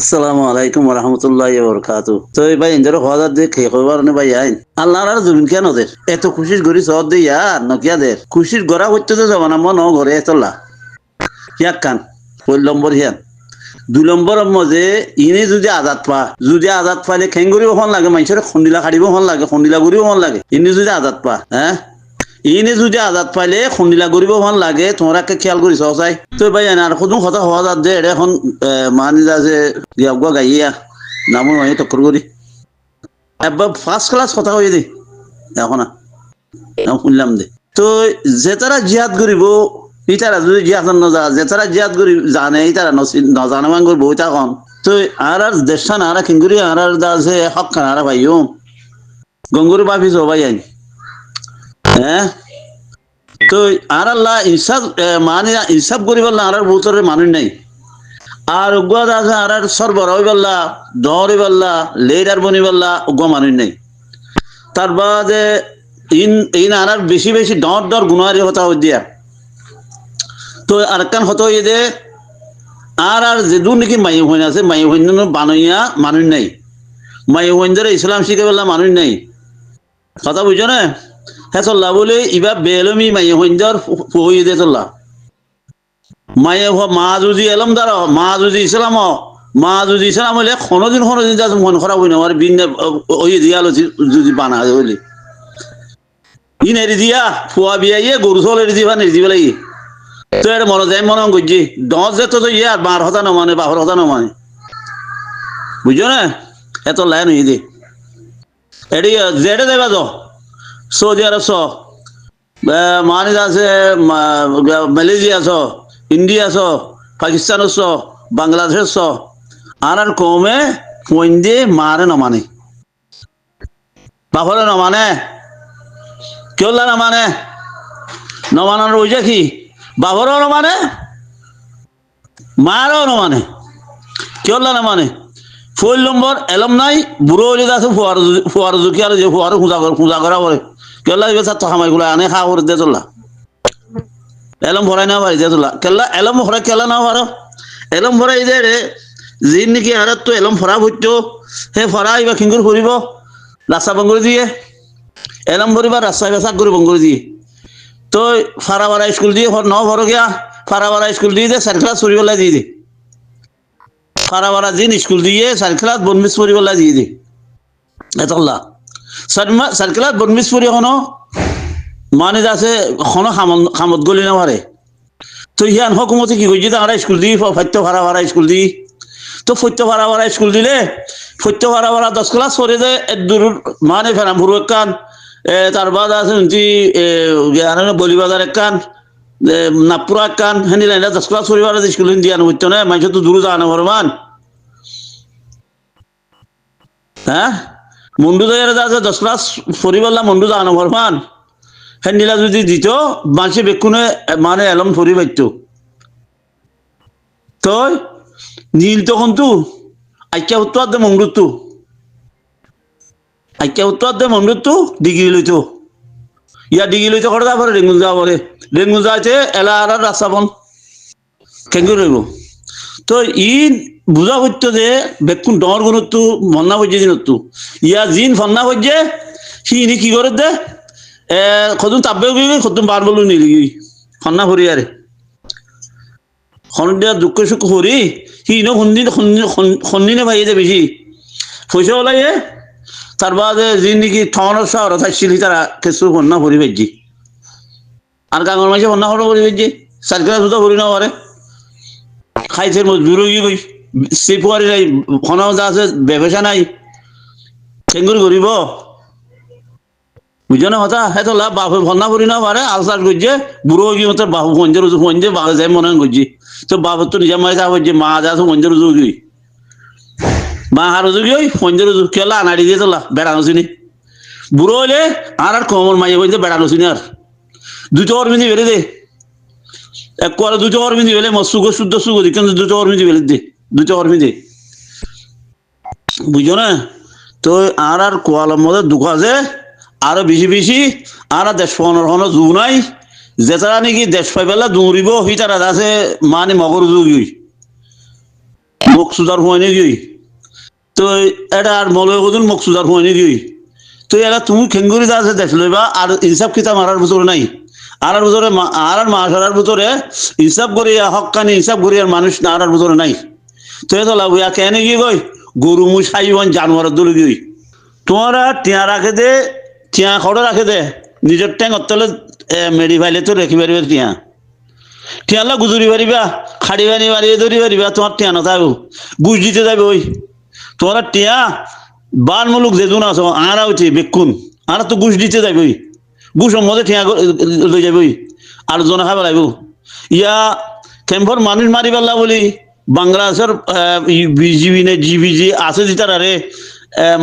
আসসালামু আলাইকুম রহমতুল্লাহ বরকাতু। তো এই ভাই ইন্দর হওয়ার দিয়ে খেয়ে খবর নে ভাই আইন আল্লাহ আর জমিন কেন ওদের এত খুশির ঘড়ি সব দিয়ে ইয়ার নকিয়াদের খুশির গড়া হইতে তো যাবা না মন ঘরে এতলা হিয়াক কান ওই নম্বর হিয়ান 2 নম্বর মজে ইনি যদি আজাদ পাইলে খেঙ্গুরিও হন লাগে মানুষের খন্ডিলা খাড়িব হন লাগে খন্ডিলা গুড়িও হন লাগে ইনি যদি আজাদ পা হ্যাঁ ইনি যদি আজাদ পাইলে খন্ডিলা গরিব হন লাগে তোমরা খেয়াল করিস চাই তো ভাই আর কোনো কথা হওয়া যাত যে এটা এখন মানি যা যে গাইয়া নামো আমি টক্কর করি একবার ফার্স্ট ক্লাস কথা হয়ে দে এখন শুনলাম দে তো যে তারা জিহাদ করিব ইতারা যদি জিহাদ নজা যে তারা জিহাদ করি জানে ইতারা নজানে মান করবো ইতা কন তো আর দেশান আর কিঙ্গুরি আর দা যে হক খান আর ভাইও গঙ্গুরি বাফিস ভাই আইন হ্যাঁ তো আর আল্লাহ ইনসাফ মানে ইনসাফ করি বললাম আর বহুতরের মানুষ নাই আর উগ্র আছে আর সরবরাহ বললা দহরি বললা লেডার বনি বললা উগ্র মানুষ নাই তার বাদে ইন আর বেশি বেশি ডর গুণারি হতা হয়ে দিয়া তো আর কান হতো এই যে আর যেদু নাকি মাই হইন আছে মাই হইন বানইয়া মানুষ নাই মাই হইন ধরে ইসলাম শিখে বললা মানুষ নাই কথা বুঝছো না হ্যাঁ চল্লা বলে ইবা বেলমি মাই হইন্দর হয়ে দে চল্লা মায়ে মা যদি এলম দাঁড় মা যদি ইসলাম হলে কোনোদিন মন খারাপ হই না আমার বিন ওই দিয়ালো যদি বানা হইলে ইন এরি দিয়া ফুয়া বিয়াইয়ে গরু চল এরি দিবা নেরি দিবে লাগি তো এটা মনে যায় মনে করছি দশ যে তো ইয়ে আর বার হতা নমানে বাপর হতা নমানে বুঝছো না এত লাইন হয়ে দে এটি জেডে দেবা তো সৌদি আরব ছ মানি আছে মালয়েশিয়া ছ ইন্ডিয়া ছ পাকিস্তান ছ বাংলাদেশ ছ আর কমে ফোন দিয়ে মারে নমানে বাপরে নমানে কেউ নমানে নমানোর বুঝে কি বাপরও নমানে মারও নমানে কেউ নমানে 4 নম্বর এলম নাই বুড়ো হলে আছে ফুয়ার জুকি আর যে ফুয়ার খুঁজা করা পরে কেলা তো খামাইগুলো আনে খা করে দিয়ে তোলা এলম ভরাই না পারি দিয়ে তোলা কেলা এলম ভরা কেলা না পারো এলম ভরাই দে রে যি নাকি আর তো এলম ভরা ভরতো সেই ভরা এইবার খিঙ্গুর ফুরিব রাস্তা বঙ্গুরি দিয়ে এলম ভরিবা রাস্তায় বেচাক করে বঙ্গুরি দিয়ে তো ফারাবাড়া স্কুল দিয়ে ন ভর গিয়া ফারাবাড়া স্কুল দিয়ে দে 4 ক্লাস ফুরিবেলা দিয়ে দে ফারাবাড়া দিন স্কুল দিয়ে 4 ক্লাস বনমিস ফুরিবেলা দিয়ে দে এতলা 4 ক্লাস বনমিস ফুরি এখনো মানে আছে এখনো খামত গলি না পারে তো ইয়ান হকুমতে কি করছি আমরা স্কুল দিই ফত্য ফারাবাড়া স্কুল দিই তো ফত্য ফারাবাড়া স্কুল দিলে ফত্য ফারাবাড়া 10 ক্লাস পরে যে দূর মানে ফেরামপুর একখান তার বাদ আছে বলিবাজার একখান নাগপুরা একখান হেনি লাইনা 10 ক্লাস পরিবার স্কুল দিয়ে আনো হইতো না মানুষ তো দূর যাওয়া ভরমান হ্যাঁ মন্ডু জায়গায় আছে 10 ক্লাস পরিবার মন্ডু যাওয়া ভরমান হেনিলা যদি দিত মানুষে বেকুনে মানে এলম ফরি পাইতো তো নীল তখন তো আইকা উত্তর দে মন্ডুতো আইকা উত্তর দে মন্ডুতো ডিগ্রি লইতো ইয়া ডিগ্রি লইতে করে তারপরে রেঙ্গুল যাইতে এলা আর রাস্তা বন কেঙ্গুর রইব তো ই বুঝা হইতো যে বেকুন ডর গুণতো মন্না হইছে দিনতো ইয়া জিন ফন্না হইছে সি ইনি কি করে দে কদুম তাব্বে গই কদুম বার বলু নিলি ফন্না হরি আরে খন্ডিয়া দুঃখ সুখ হরি সি ইনো খন্দিনে ভাই দে বেশি পয়সা ওলাইয়ে তার বাদে যি নাকি ঠনের শহর থাকছিল তারা কিছু ফন্না ভরি পাইছি আর গাঙর মাঝে ফন্না ফটো ভরি পাইছি 4 ক্লাস দুটো ভরি না পারে খাইছে মজদুর হয়ে গই সে ফুয়ারি নাই ফনাও যা আছে ব্যবসা নাই চেঙ্গুরি করিব বুঝছো না কথা হ্যাঁ লাভ বাপে ফন্না ভরি না পারে আলসার করছে বুড়ো হয়ে গিয়ে তোর বাপু ফঞ্জে রুজু ফঞ্জে বাপে যাই মনে করছি তো বাপের তো নিজের মাঝে যা হচ্ছে মা যা আছে ফঞ্জে রুজু গই মা হারো যুগি ওই ফঞ্জের কেলা আনাড়ি দিয়ে তোলা বেড়ানো চিনি বুড়ো হইলে আর কমর মাইয়ে বলতে বেড়ানো চিনি আর 2 চর মিনি বেড়ে দে এক করে 2 চর মিনি বেলে মসুগো শুদ্ধ সুগো দি কিন্তু 2 চর মিনি বেলে দে 2 চর মিনি বুঝো না তো আর কোয়ালার মধ্যে দুঃখ আছে আরো বেশি বেশি আর দেশ পনের হনো জু নাই যে তারা নাকি দেশ পাইবেলা দৌড়িব সি তারা আছে মানে মগর যুগি মকসুদার হয় নাকি তো এটা আর মলয় কদুন মকসুদার হয় নাকি তো এরা তুমি খেঙ্গুরি দা আছে দেখ লইবা আর ইনসাফ কিতা মারার ভিতরে নাই আর ভিতরে আর মাস আর ভিতরে ইনসাফ করি হকানি ইনসাফ করি আর মানুষ না আর ভিতরে নাই তো এত লাভ ইয়া কেন কি কই গরু মুই সাইবন জানোয়ারের দলে গই তোমরা টিয়া রাখে দে টিয়া খড় রাখে দে নিজের ট্যাং অতলে মেডি ফাইলে তো রেখি পারিবে টিয়া টিয়ালা গুজুরি পারিবা খাড়ি বানি মারিয়ে ধরি পারিবা তোমার টিয়া নথাকো গুজ দিতে যাবে ওই তোমরা টিয়া বান মুলুক যেজন আছো আরা হচ্ছে বেকুন আর তো গুছ দিতে যাবে ওই গুছর মধ্যে টিয়া লই যাবে ওই আর জনা খাবার লাগবে ইয়া ক্যাম্পর মানুষ মারি পারলা বলি বাংলাদেশের বিজিবি নে জিবিজি আছে যেটারে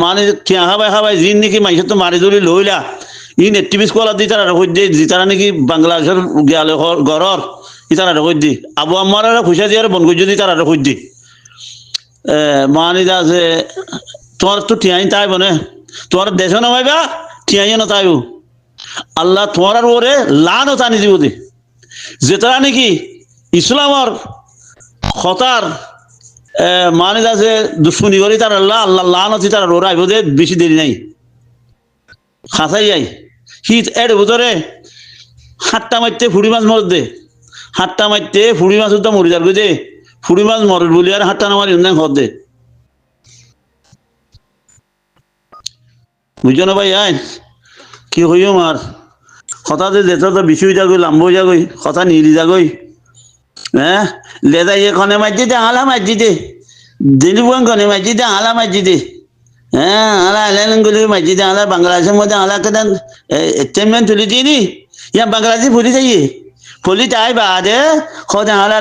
মানে টিয়া খাবাই জিন নাকি মাইসে তো মারি ধরি লইলা ই নেটিভিস কলা দি তারা হই দে যেটারা নাকি বাংলাদেশের গেলে গরর ইতারা হই দি আবু আম্মারা খুশা দিয়ে বন করে যদি তারা হই দি মানে আছে তোমার তো টিয়াই তাই বনে তোমার দেশ না ভাইবা টিয়াই না তাইব আল্লাহ তোমার ওরে লানও টানি দিব দে যেতারা নাকি ইসলামর খতার মানে আছে দুশ্মনী করি তার আল্লাহ আল্লাহ লানও তার ওরা আইব দে বেশি দেরি নাই খাসাই যাই শীত এর ভিতরে হাতটা মারতে ফুড়ি মাছ মর দে হাতটা মারতে ফুড়ি মাছ উদ্যা মরি যার দে ফুড়ি মাছ মরল বলি আর হাতটা নামারি ঘর দে বুঝছো না ভাই আইন কি হইও মার কথা যে যেত তো বেশি হয়ে যাগই লাম্ব হয়ে যাগই কথা নিলি যাগই হ্যাঁ লেদা ইয়ে কনে মারজি দে আলা মারজি দে দিলুবান কনে মারজি দে আলা মারজি দে হ্যাঁ আলা আলাগুলি মারজি দে আলা বাংলাদেশের মধ্যে আলা কেন স্টেটমেন্ট তুলি দিনি ইয়া বাংলাদেশে ফুলি যাইয়ে ফুলি তাই বাদে খোদা আলা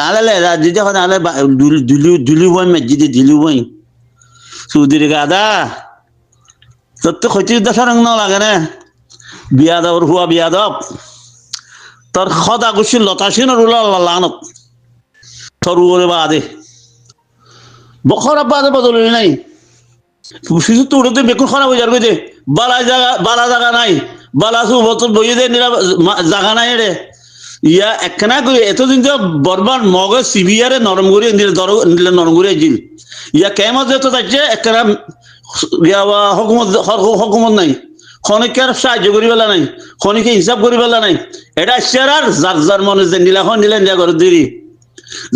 আলা লেদা দিতে খোদা আলা দিলুবান মারজি দে দিলুবান সুদির গাদা তোর তো ক্ষতি দেখার না লাগে না বিয়াদর হুয়া বিয়াদব তোর খদা গুছি লতাসিন লানত তোর ওরে বাদে বখরা বাদে বদলি নাই শুধু তো উড়তে বেকুন খারাপ হয়ে যাবে যে বালা জায়গা নাই বালা সু বছর বইয়ে দে নিরা জায়গা নাই রে ইয়া একখানা এতদিন তো বরবার মগে সিবিআরে নরম করে নিলে নরম করে জিল ইয়া কেমন যেত যাচ্ছে একখানা হকুমত নাই খনিকার সাহায্য করি পেলা নাই খনিকে হিসাব করি পেলা নাই এটা আর যার যার মনে জেন্ডিলা হয় নিলেন দিয়া করে দেরি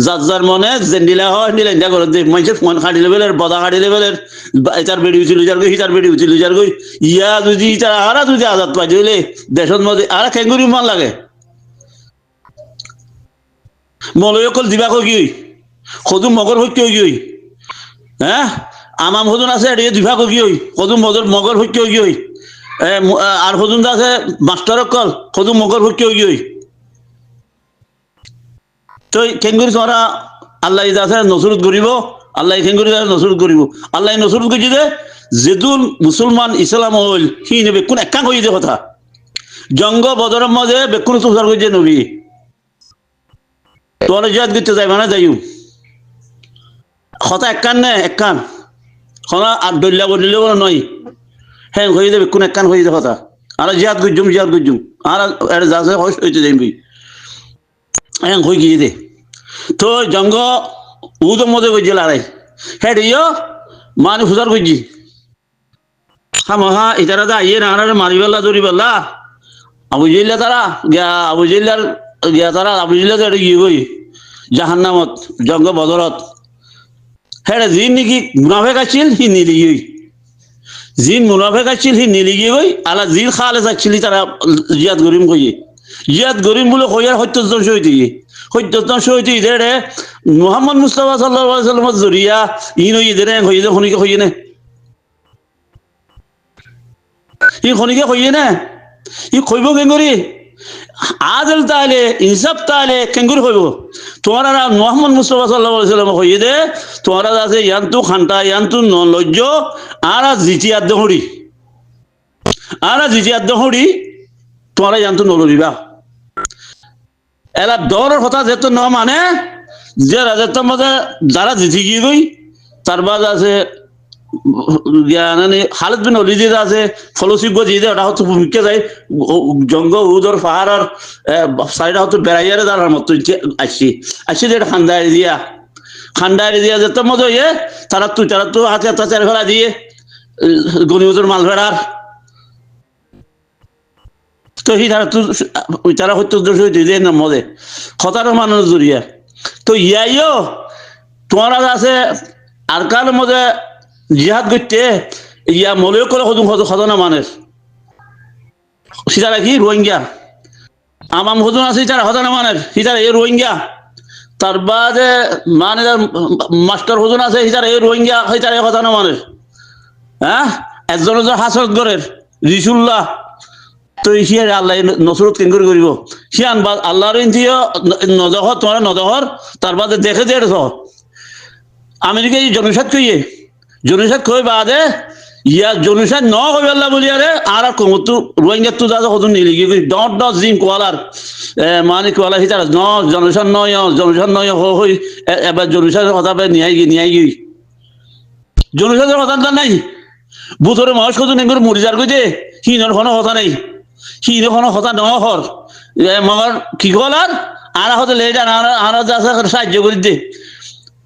যার যার মনে জেন্ডিলা হয় নিলেন দিয়া করে দেরি মানুষের ফোন খাটি লেবেলের বদা খাটি লেবেলের এটার বেড়ি উচিল যার গই হিটার বেড়ি উচিল যার গই ইয়া যদি তারা আরা যদি আজাদ পাই দিলে দেশের মধ্যে আর খেঙ্গুরি মান লাগে মলয় অকল দিবা কি সদু মগর হইতে কি হ্যাঁ আমাম হজুন আছে এড়িয়ে দুভা কি হই সদু মগর হইতে কি হই আর হজুন আছে মাস্টার অকল সদু মগর হইতে কি হই তো খেঙ্গুরি তোমরা আল্লাহ আছে নসরত করিব আল্লাহ খেঙ্গুরি নসরত করিব আল্লাহ নসরত করছি যে যেদুন মুসলমান ইসলাম হইল সি নেবে কোন একা কই যে কথা জঙ্গ বদরের মাঝে বেকুন সুসার করছে নবী তোর জিয়াদ করতে যাইবা না যাইও কথা একান নে একান খনা আর দলিয়া বলিলে নয় হ্যাঁ হয়ে যাবে কোন একান হয়ে যাবে কথা আর জিয়াদ গুজুম আর এর যাচ্ছে হইতে যাইবি হ্যাঁ হয়ে গিয়ে দে তো জঙ্গ উদম মধ্যে গেছিল আড়াই হ্যাঁ রিও মানে সুসার করছি হা ইতারা দা ইয়ে না মারিবেলা দৌড়িবেলা আবু জিল্লা তারা গিয়া আবু জিল্লার গিয়া তারা আবু জিল্লা তো গিয়ে গই জাহান্নামত জঙ্গ বদরত হ্যাঁ জিন নাকি মুনাফেক আছিল সি নিলি গই জিন মুনাফেক আছিল সি নিলি গই আলা জিন খালে যাচ্ছিলি তারা জিয়াদ গরিম কইয়ে জিয়াদ গরিম বলে কইয়ার সত্যজন সহিত ইদে মোহাম্মদ মুস্তাফা সাল্লাল্লাহু আলাইহি ওয়াসাল্লামের জরিয়া ইন ইদে হইয়ে খনিকে হইয়ে না ই খনিকে হইয়ে না ই কইব কেঙ্গুরি আদল তাহলে ইনসাফ তাহলে কেঙ্গুরি কইব তোমার মোহাম্মদ মুস্তাফা সাল্লাল্লাহু আলাইহি ওয়াসাল্লাম হইয়ে দে তোমার আছে ইয়ান্তু খান্তা ইয়ান্তু নলজ্জ আর জিতি আদ্দ হড়ি তোমার ইয়ান্তু নলরিবা এলা দরের কথা যেত ন মানে যে রাজত্বের মধ্যে যারা জিতি গিয়ে গই তার বাদ আছে খালিদ বিন ওয়ালিদ আছে ফলসিব যে ওটা হচ্ছে ভূমিকা যায় জঙ্গ উদর পাহাড়ের সাইডা হচ্ছে বেড়াইয়ারে যার মতো আসছি যে খান্দায় দিয়া খান্ডায় দিয়া যেত মজা ইয়ে তারা তো হাতে চার ফেলা দিয়ে গণিমতের মাল ফেরার তো তারা হয়তো দিয়ে না মজে খতার মানুষ জড়িয়া তো ইয়াইও তোমার আছে আর কার মজে জিহাদ করতে ইয়া মলেও করে খতনা মানের সিতারা কি রোহিঙ্গা আমাম হজন আছে তারা হতানা মানের সিতারা এই রোহিঙ্গা তার বাদে মানে মাস্টার হজন আছে সিতারা এই রোহিঙ্গা সিতারা এই হতানা মানের হ্যাঁ একজন হাসরত গড়ের রিসুল্লাহ তো সিয়ার আল্লাহ নসরত কেন করে করিব সিয়ান বা আল্লাহর ইন্দিও নজহর তোমার নজহর তার বাদে দেখে দিয়ে আমেরিকা জনসাদ কইয়ে জনসাদ কই বাদে ইয়া জনসাদ ন হইব আল্লাহ বলি আরে আর কমতু রোহিঙ্গা তু দাদা হতুন নিলি কি ডট জিম কোয়ালার মানে কোয়ালা হিতার ন জনসাদ নয় হই এবার জনসাদের কথা নিয়াই গি জনসাদের কথা নাই বুধরে মহেশ কত নেই করে মরি যার কইতে হিনর কোনো কথা নেই হিন কোনো কথা নহর মগর কি কলার আর হতে লে যান আর সাহায্য করে দে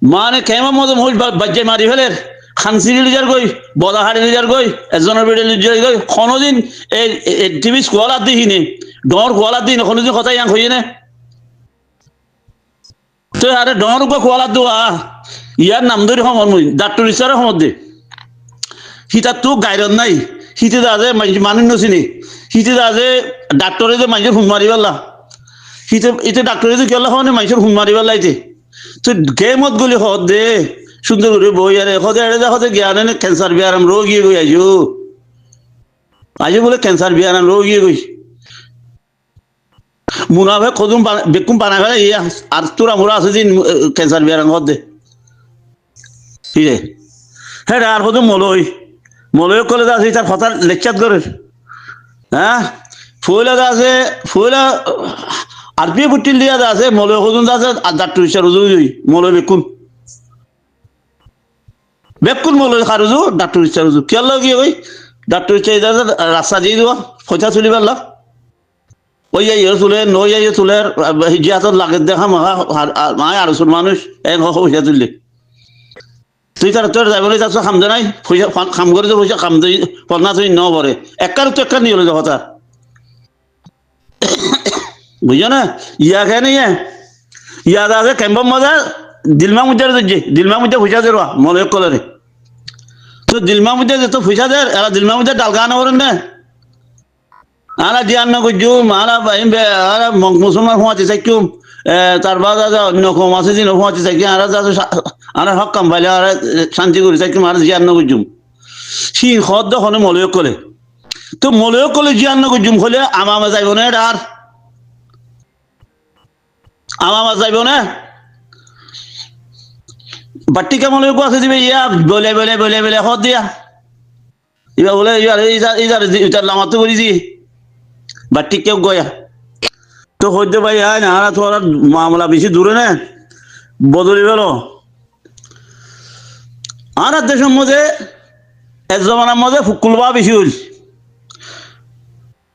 মানে কেমন মতো মহিষ বাজ্যে মারি ফেলের খানসিরি লিজার গই বদাহারি লিজার গই একজনের বেড়ে লিজার গই কোনোদিন এই টিভি কোয়ালার দিহিনে ডর কোয়ালার দিন কোনোদিন কথা ইয়াং হইয়ে না তো আরে ডর কোয়ালার দোয়া ইয়ার নাম ধরে সমর মুই ডাক্তার ইচ্ছারে সমর দে হিতার তো গাইরন নাই হিতে দাজে মানুষ নচিনি হিতে দাজে ডাক্তরে যে মানুষের হুন মারি পেলা হিতে এতে ডাক্তরে যে গেলা মানে মানুষের হুন মারি পেলাইতে তো গেমত গলি হদ দে সুন্দর করে বই আরে হদে এড়ে হদে জ্ঞান ক্যান্সার বিয়ারাম রোগী গই আজু বলে ক্যান্সার বিয়ারাম রোগী গই মুনাফে খদুম বেকুম বানা ফেলে ইয়া আর তোরা মোরা আছে দিন ক্যান্সার বিয়ারাম হদ দে ঠিক আছে হ্যাঁ আর হদুম মলয় কলেজ আছে তার কথা লেকচার করে হ্যাঁ ফুলা আছে ফুলা আরপি ফুটিল দিয়া আছে মলয় হদুন আছে আর ডাক্তার ইচ্ছা রুজু মলয় বেকুন মলয় খারুজু ডাক্তার ইচ্ছা রুজু কেল কি ওই ডাক্তার ইচ্ছা রাস্তা দিয়ে দেওয়া পয়সা চলি পারলা ওই যাই চুলে নই যাই চুলের হিজিয়াত লাগে দেখা মায় আরোচন মানুষ এক পয়সা তুললে তুই তার তোর যাই বলে তার খাম নাই পয়সা খাম করে পয়সা খাম পড়না তুই ন পরে একার তো একার নিয়ে কথা বুঝছো না ইয়া খেয়ে নেই ইয়াদ আছে কেম্পম মজা দিলমা মুজার দিলমা মুজা পয়সা দে মলয় কলরে তো দিলমা মুজা তো পয়সা দে এরা দিলমা মুজা ডালকা না করেন না আলা দিয়ান না করছুম আলা মুসলমান হওয়াতে চাইকুম তার বাদ অন্য কম আছে দিন হওয়াতে চাইকি আর হক কাম পাইলে আর শান্তি করে চাইকুম আর জিয়ান না করছুম সি হদ হনে মলয় কলে তো মলয় কলে জিয়ান না করছুম হলে আমামা যাইব না এটা আর আমামা যাইব না বাট্টি কেমন আছে দিবে ইয়া বলে বলে বলে বলে হদ দিয়া এবার বলে ইটার লামাতো করি দি বাট্টি কেউ গয়া তো হইতে ভাই হ্যাঁ না তোরা মামলা বেশি দূরে না বদলি গেল আর দেশের মধ্যে এক জমানার মধ্যে ফুকুলবা বেশি হইল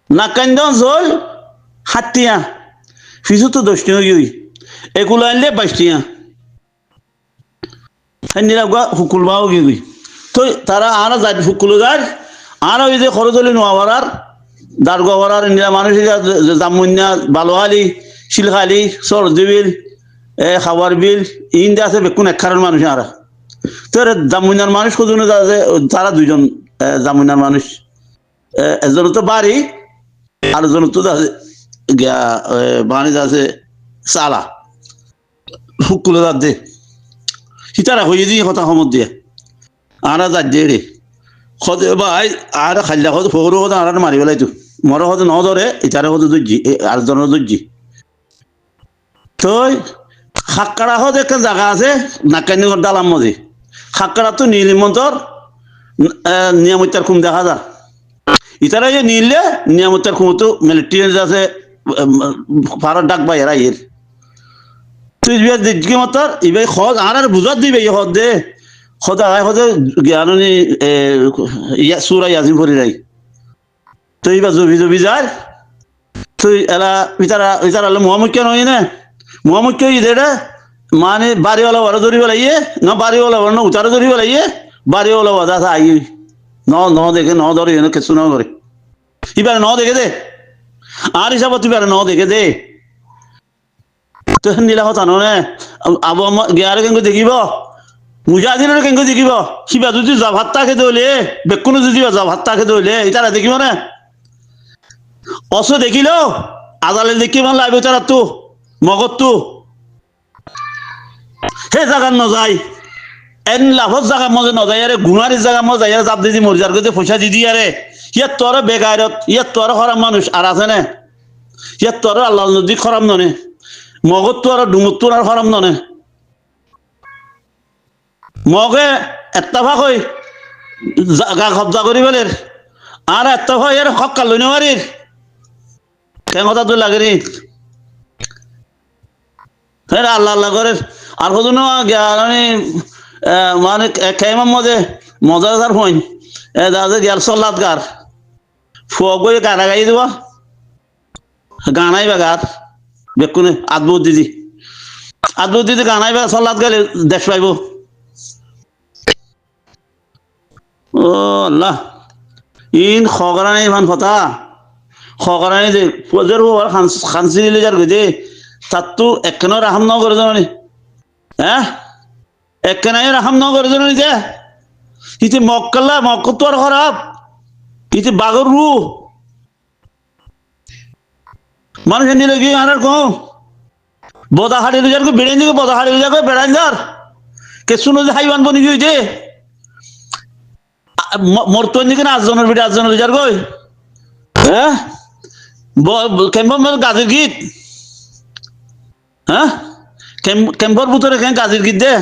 নাকান্দন জল হাতিয়া ফিসু তো 10 টিয়া গই এগুলো আনলে 22 টিয়া নিরাগুয়া ফুকুলবাও গই তো তারা আর যায় ফুকুল যায় আর ওই যে খরচলি নোয়াবার দারগোয়ার নিরা মানুষ জামুন্যা বালোয়ালি শিলখালি সরদিবিল খাবার বিল ইন্দা আছে বেকুন একখান মানুষ আর তোর জামুন্যার মানুষ কজনে আছে তারা দুইজন জামুন্যার মানুষ একজন তো বাড়ি আর জন তো গিয়া বাণিজ্য আছে চালা ফুকুলে যার দে সীতারা হয়ে দিয়ে কথা সমত দিয়ে আরা যার দিয়ে রে খদ ভাই আর খাইলা খদ ফোর হদ আর মারি পেলাইতো মর হদ ন ধরে ইটারে হদ দুজি আর জনের দুজি তো খাক্কারা হদ একটা জায়গা আছে নাকানি ডালাম মধ্যে খাক্কারা তো নীলমন্তর নিয়ামতার খুম দেখা যা ইতারা যে নিলে নিয়ামতার খুম তো মিলিটারি আছে ভারত ডাক ভাই এরা এর তুই দিকে মতর ইবাই খদ আর বুঝাত দিবে হদ দে খোদা খোদা জ্ঞানী ইয়া সুরা ইয়াজিম পড়ি রাই তো এইবার জবি যায় তুই এলা ইতারা ইতারা মোহাম্মদ কেন হয় না মোহাম্মদ কে ইদেরা মানে বাড়িওয়ালা বড় ধরিব লাগিয়ে না বাড়িওয়ালা বড় না উচারে ধরিব লাগিয়ে বাড়িওয়ালা বাধা আই ন দেখে ন ধরে কিছু ন করে এবারে ন দেখে দে আর হিসাবত এবারে ন দেখে দে তো নীলা কথা নে আবু গিয়ারে কেঙ্গো দেখিব মুজাহিদিনের কেঙ্গো দেখিব সিবা যদি যা ভাত তাকে দইলে বেকুনো যদি যা ভাত তাকে দইলে ইতারা দেখিব না অস দেখিল আদালে দেখিব লাগবে তারা তো মগত তো হে জায়গা নযায় এন লাভর জায়গা মজে নযায় আরে গুণারি জায়গা মজে যায় চাপ দিদি মরিজার করতে পয়সা দি দিয়ে আরে ইয়াত তোর বেগারত ইয়াত তোর খরাম মানুষ আর আছে না ইয়াত তোর আল্লাহ নদী খরাম ননে মগত তো আর ডুমুর তো আর খরাম ননে মগে এত্তাফাক হই গা কবজা করি বেলের আর এত্তাফাক এর হক কাল লইনে মারির কেন কথা তো লাগে নি হ্যাঁ আল্লাহ আল্লাহ করে আর কত মানে কেমন মজাদার হইন দাদা গেল সল্লাদ গার ফুয়া গানা গাই দিব গানাই বাগার বেকুনে আদবুত দিদি গানাই বা সল্লাদ গেলে দেশ পাইব ও আল্লাহ ইন খগরানি ইমান কথা খগরানি যে ফজর হওয়ার খানসি দিলে যার গেছে তার তো একখানো রাহাম ন করে জানি হ্যাঁ একখানাই রাহাম ন করে জানি যে ইতি মক্কাল্লা মক্ক তো আর খারাপ ইতি বাগর রু মানুষ নিলে কি আর কম বদা হাড়ি যার বেড়াই দিকে বদা হাড়ি যাবে বেড়াই যার কে শুনো যে হাইওয়ান বনি গিয়েছে মরতন দিকে না আটজনের বেটে আটজনের যার গই হ্যাঁ কেমন গাছের গীত হ্যাঁ কেম্পর ভিতরে কেন কাজের গীত দে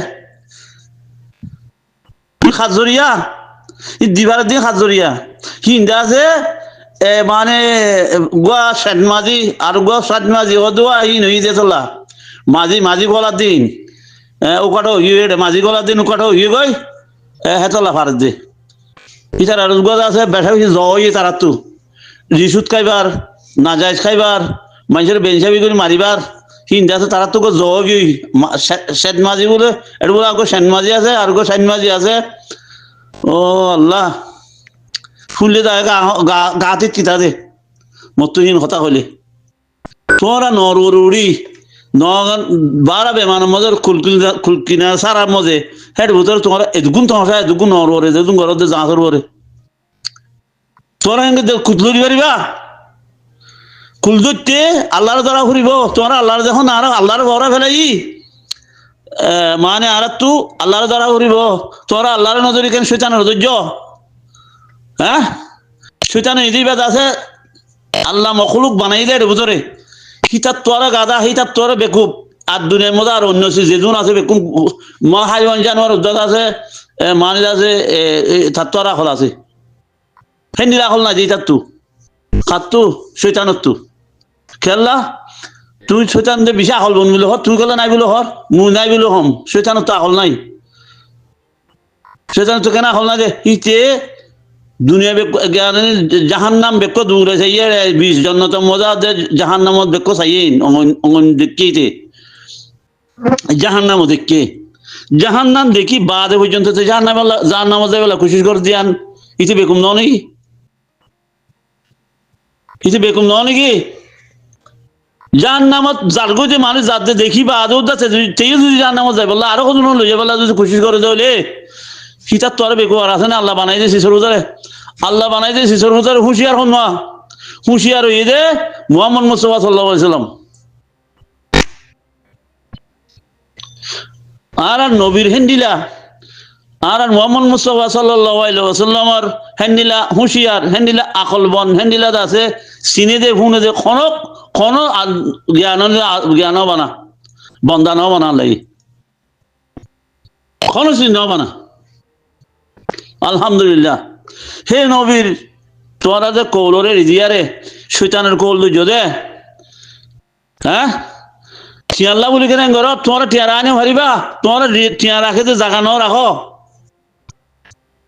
খাজরিয়া দিবার দিন খাজরিয়া হিন্দা আছে মানে গোয়া ষাট মাঝি আর গোয়া ষাট মাঝি ও দোয়া ই নই দে তোলা মাঝি গলার দিন ওকাটো ইয়ে মাঝি গলার দিন ওকাটো ইয়ে গই হেতলা ফার দে ইতার আর গোয়া আছে বেঠা বেশি জয় তারা তো রিসুত খাইবার নাজাইজ খাইবার মানুষের বেঞ্চাবি করে মারিবার হিন্দা আছে তারা তো জগি শেট মাঝি বলে এটা বলে আগো সেন মাঝি আছে আর গো সেন মাঝি আছে ও আল্লাহ শুনলে তাই গাতে চিতা দে মতুহীন কথা হইলে তোরা নরুড়ি নগান বারা বেমানের মজে খুলকিনা সারার মজে হেড ভিতরে তোমার এদুগুন তোমার এদুগুন নররে এদুগুন ঘরতে যা করবরে তোরা হেঙ্গে কুতলুরি পারিবা কুলদুতে আল্লাহর দ্বারা ফুরিব তোমার আল্লাহর যখন আর আল্লাহর বড় ফেলাই মানে আর তু আল্লাহর দ্বারা ফুরিব তোরা আল্লাহর নজরে কেন শৈতানের ধৈর্য হ্যাঁ শৈতানের ইদিবাদ আছে আল্লাহ মখলুক বানাই দেয় ভিতরে হিতার তোরা গাদা হিতার তোরা বেকুব আর দুনিয়ার মধ্যে আর অন্য যেজন আছে বেকুব হাইওয়ান জানোয়ার উদ্যোগ আছে মানে আছে তার তোরা হল আছে হে নিরাখল না যে তার তু খাতু শৈতানত তু খেললা তুই শৈতান যে বিশা হল বন বলে হর তুই গেলে নাই বলে হর মুই নাই বলে হম শৈতানত তো হল নাই শৈতানত তো কেন হল না যে ইতে দুনিয়া জাহান নাম বেক্য দূরে চাইয়ে 20 জন্নতম মজা জাহান নামত বেক্য চাইয়েন অঙ্গন দেখতে জাহান নামও দেখে জাহান নাম দেখি বাদে পর্যন্ত জাহান নাম যাবে কোশিশ করে দিয়ান ইতে বেকুম ন নাকি ইতে বেকুম ন নাকি জাহান নামত যার গো যে মানুষ যাতে দেখি বা আদৌ যাচ্ছে তেও যদি জাহান নামত যায় বললো আরো কোনো লইয়া বলা যদি কোশিশ করে দেলে সীতার তো আর বেকু আর আছে না আল্লাহ বানাই দিয়ে শিশুর উদারে আল্লাহ বানাই দিয়ে শিশুর উদারে হুঁশিয়ার হন না হুঁশিয়ার হয়ে দে মুহাম্মদ মুস্তাফা সাল্লাল্লাহু আলাইহি সাল্লাম আর নবীর হেন্দিলা আর মুহাম্মদ মুস্তাফা সাল্লাল্লাহু আলাইহি ওয়াসাল্লামের হেন্দিলা হুঁশিয়ার হেন্দিলা আকলবন হেন্দিলা আছে সিনে দে ফুনে দে কোন জ্ঞান বানা বন্দা ন বানা লাগি কোন সিন ন বানা আলহামদুলিল্লাহ হে নবীর তোরা যে কৌলরে রিজিয়ারে শৈতানের কৌল দে হ্যাঁ টিয়াল্লা বলি কেন ঘর তোমার টিয়ারা আনে হারিবা তোমার টিয়া রাখে যে জাগা ন রাখো